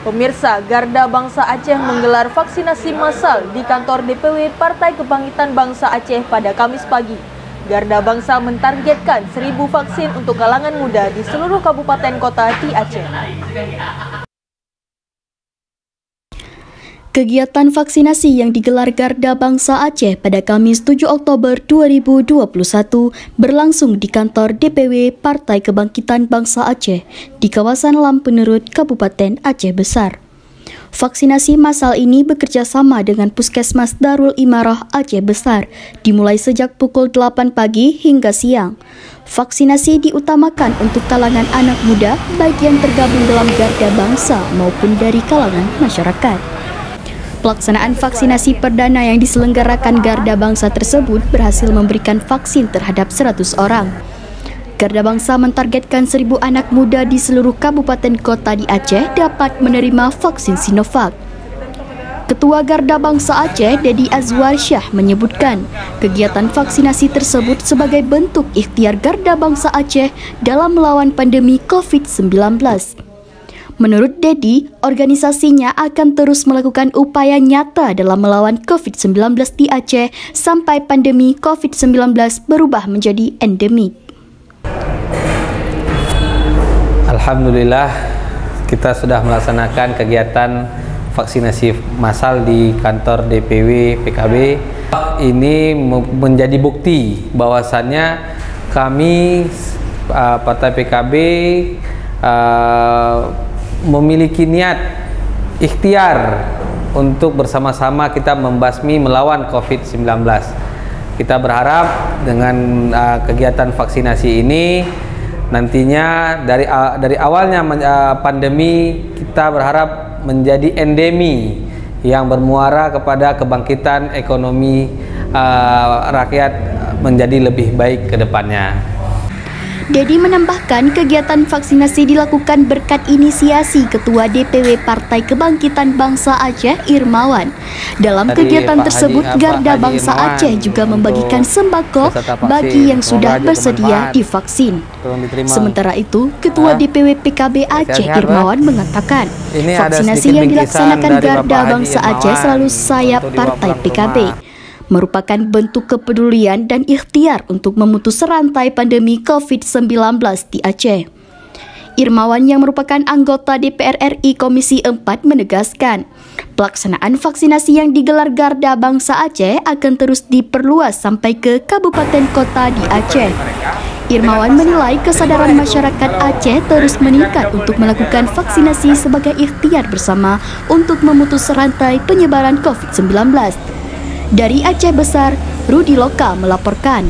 Pemirsa, Garda Bangsa Aceh menggelar vaksinasi massal di kantor DPW Partai Kebangkitan Bangsa Aceh pada Kamis pagi. Garda Bangsa mentargetkan 1.000 vaksin untuk kalangan muda di seluruh kabupaten kota di Aceh. Kegiatan vaksinasi yang digelar Garda Bangsa Aceh pada Kamis 7 Oktober 2021 berlangsung di kantor DPW Partai Kebangkitan Bangsa Aceh di kawasan Lampenerut, Kabupaten Aceh Besar. Vaksinasi massal ini bekerja sama dengan Puskesmas Darul Imarah Aceh Besar, dimulai sejak pukul 8 pagi hingga siang. Vaksinasi diutamakan untuk kalangan anak muda, baik yang tergabung dalam Garda Bangsa maupun dari kalangan masyarakat. Pelaksanaan vaksinasi perdana yang diselenggarakan Garda Bangsa tersebut berhasil memberikan vaksin terhadap 100 orang. Garda Bangsa mentargetkan 1.000 anak muda di seluruh kabupaten kota di Aceh dapat menerima vaksin Sinovac. Ketua Garda Bangsa Aceh, Dedi Azwar Syah, menyebutkan kegiatan vaksinasi tersebut sebagai bentuk ikhtiar Garda Bangsa Aceh dalam melawan pandemi COVID-19. Menurut Dedi, organisasinya akan terus melakukan upaya nyata dalam melawan COVID-19 di Aceh sampai pandemi COVID-19 berubah menjadi endemik. Alhamdulillah, kita sudah melaksanakan kegiatan vaksinasi massal di kantor DPW PKB. Ini menjadi bukti bahwasannya kami Partai PKB memiliki niat ikhtiar untuk bersama-sama kita membasmi melawan COVID-19. Kita berharap dengan kegiatan vaksinasi ini nantinya dari awalnya pandemi kita berharap menjadi endemi yang bermuara kepada kebangkitan ekonomi rakyat menjadi lebih baik ke depannya. Dedi menambahkan kegiatan vaksinasi dilakukan berkat inisiasi Ketua DPW Partai Kebangkitan Bangsa Aceh Irmawan. Dalam kegiatan tersebut, Garda Bangsa Aceh juga membagikan sembako bagi yang sudah bersedia divaksin. Sementara itu, Ketua DPW PKB Aceh Irmawan mengatakan vaksinasi yang dilaksanakan Garda Bangsa Aceh selalu sayap Partai PKB merupakan bentuk kepedulian dan ikhtiar untuk memutus rantai pandemi COVID-19 di Aceh. Irmawan yang merupakan anggota DPR RI Komisi 4 menegaskan, pelaksanaan vaksinasi yang digelar Garda Bangsa Aceh akan terus diperluas sampai ke kabupaten kota di Aceh. Irmawan menilai kesadaran masyarakat Aceh terus meningkat untuk melakukan vaksinasi sebagai ikhtiar bersama untuk memutus rantai penyebaran COVID-19. Dari Aceh Besar, Rudi Loka melaporkan.